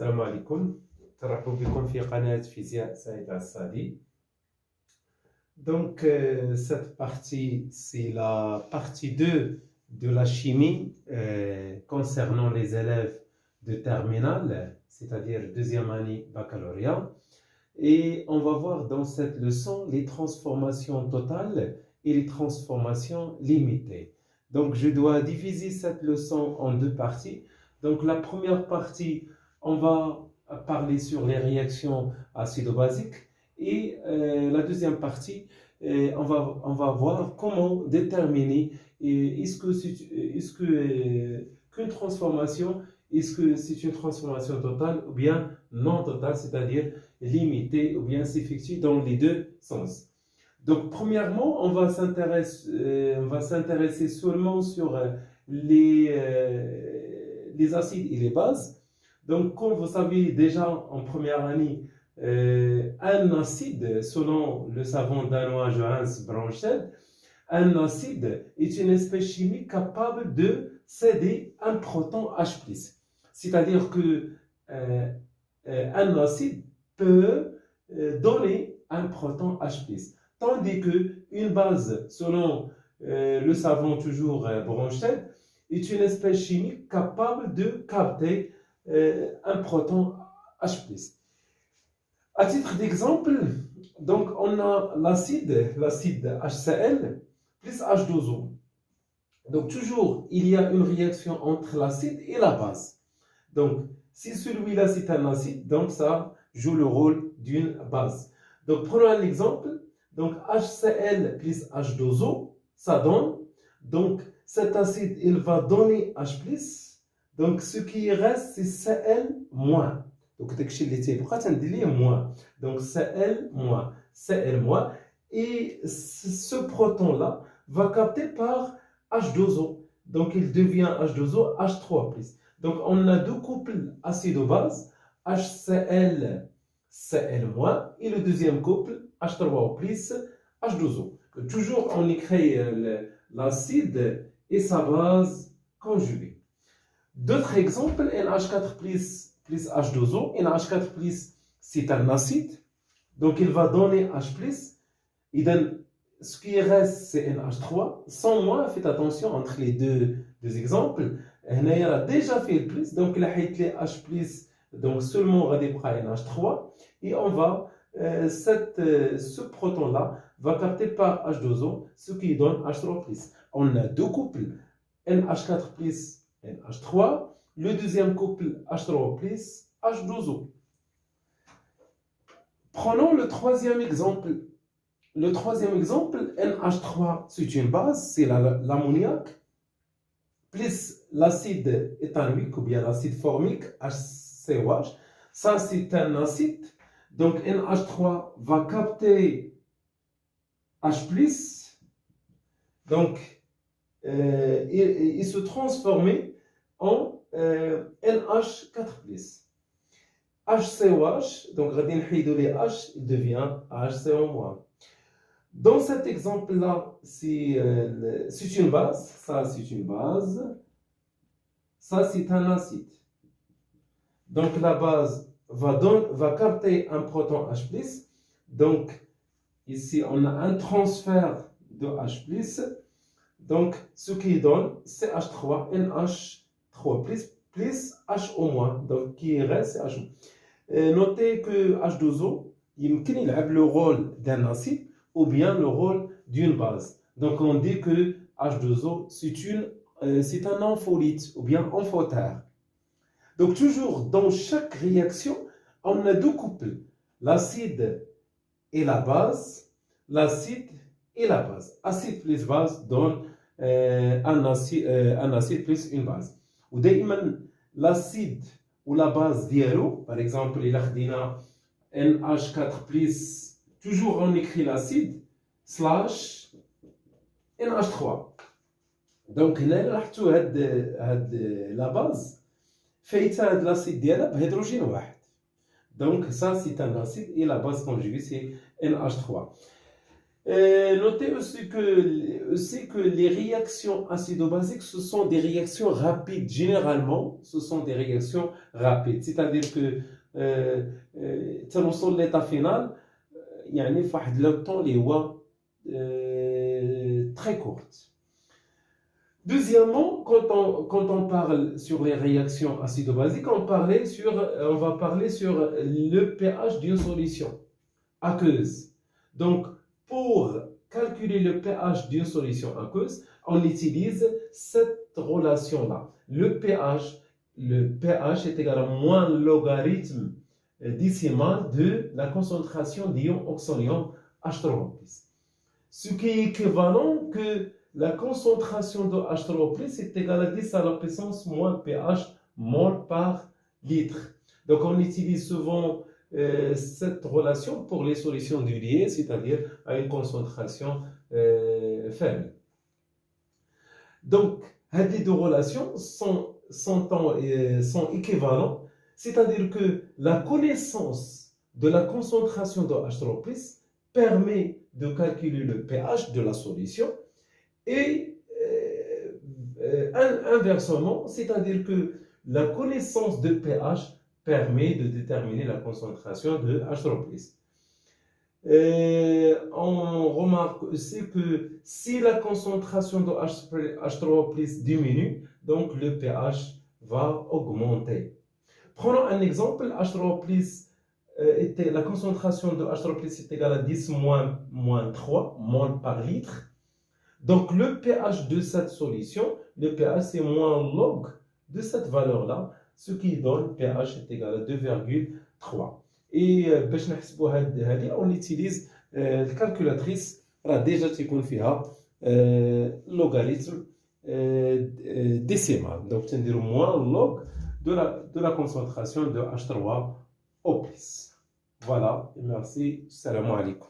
السلام عليكم. ترحبوا بكم في قناة فيزياء سعيد العسادي. Donc, cette partie, c'est la partie 2 de la chimie concernant les élèves de terminale, c'est-à-dire deuxième année baccalauréat. Et on va voir dans cette leçon les transformations totales et les transformations limitées. Donc, je dois diviser cette leçon en deux parties. Donc, la première partie, on va parler sur les réactions acido-basiques. Et la deuxième partie, on va voir comment déterminer qu'une transformation, est-ce que c'est une transformation totale ou bien non totale, c'est-à-dire limitée ou bien s'effectue dans les deux sens. Donc, premièrement, on va s'intéresser seulement sur les acides et les bases. Donc, comme vous savez déjà en première année, un acide, selon le savant danois Johannes Brønsted, un acide est une espèce chimique capable de céder un proton H+. C'est-à-dire que un acide peut donner un proton H+. Tandis qu'une base, selon le savant toujours Brønsted, est une espèce chimique capable de capter un proton H+. À titre d'exemple, donc on a l'acide HCl plus H2O. Donc toujours, il y a une réaction entre l'acide et la base. Donc, si celui-là c'est un acide, donc ça joue le rôle d'une base. Donc, prenons un exemple. Donc, HCl plus H2O, ça donne. Donc, cet acide, il va donner H+. Donc, ce qui reste, c'est Cl-. Donc, donc Cl-. Et ce proton-là va capter par H2O. Donc, il devient H2O, H3+. Donc, on a deux couples acido-base, HCl, Cl-, et le deuxième couple, H3+, H2O. Toujours, on écrit l'acide et sa base conjuguée. D'autres exemples, NH4 plus H2O. NH4 c'est un acide, donc il va donner H+. Et donc, ce qui reste, c'est NH3. Sans moins, faites attention entre les deux exemples. Il a déjà fait le plus, donc il a fait H+, donc seulement on va déprendre NH3. Et on va, ce proton-là va capter par H2O, ce qui donne H3+. On a deux couples, NH4 plus NH3. Le deuxième couple, H3 plus H2O. Prenons le troisième exemple. Le troisième exemple, NH3, c'est une base, c'est l'ammoniac, plus l'acide éthanoïque ou bien l'acide formique, HCOH. Ça, c'est un acide. Donc, NH3 va capter H+. Donc, il se transformer en NH4+. HCOH, donc, les H, il devient HCO-. Dans cet exemple-là, c'est une base. Ça, c'est une base. Ça, c'est un acide. Donc, la base va capter un proton H+. Donc, ici, on a un transfert de H+. Donc, ce qui donne CH3, NH3+, plus HO-. Donc, qui reste, c'est HO. Notez que H2O, il peut jouer le rôle d'un acide ou bien le rôle d'une base. Donc, on dit que H2O, c'est un ampholyte ou bien amphotère. Donc, toujours dans chaque réaction, on a deux couples, l'acide et la base, l'acide et la base. Acide plus base donne un acide plus une base. Ou l'acide ou la base dialo, par exemple, il a NH4+, toujours on écrit l'acide, slash NH3. Donc, là, la base, fait l'acide dialogue hydrogène واحد. Donc, ça, c'est un acide et la base conjuguée, c'est NH3. Notez aussi que les réactions acido-basiques, ce sont des réactions rapides. Généralement, ce sont des réactions rapides. C'est-à-dire que تنوصل l'état final يعني في واحد le temps اللي هو très courte. Deuxièmement, quand on parle sur les réactions acido-basiques, on va parler sur le pH d'une solution aqueuse. Donc, pour calculer le pH d'une solution aqueuse, on utilise cette relation-là. Le pH est égal à moins logarithme décimal de la concentration d'ion oxonium H3O+. Ce qui est équivalent que la concentration de H3O+ est égale à 10 à la puissance moins pH mol par litre. Donc on utilise souvent cette relation pour les solutions diluées, c'est-à-dire à une concentration faible. Donc, ces deux relations sont équivalentes, c'est-à-dire que la connaissance de la concentration de H3O+ permet de calculer le pH de la solution et inversement, c'est-à-dire que la connaissance de pH permet de déterminer la concentration de H3O+. On remarque aussi que si la concentration de H3O+ diminue, donc le pH va augmenter. Prenons un exemple, la concentration de H3O+ est égale à 10 moins 3 mol par litre. Donc le pH de cette solution, le pH c'est moins log de cette valeur-là, ce qui donne pH est égal à 2,3. Et on utilise la calculatrice déjà تكون فيها logarithme décimal. Donc c'est moins log de la concentration de H3O+. Voilà, merci, salam alaikum.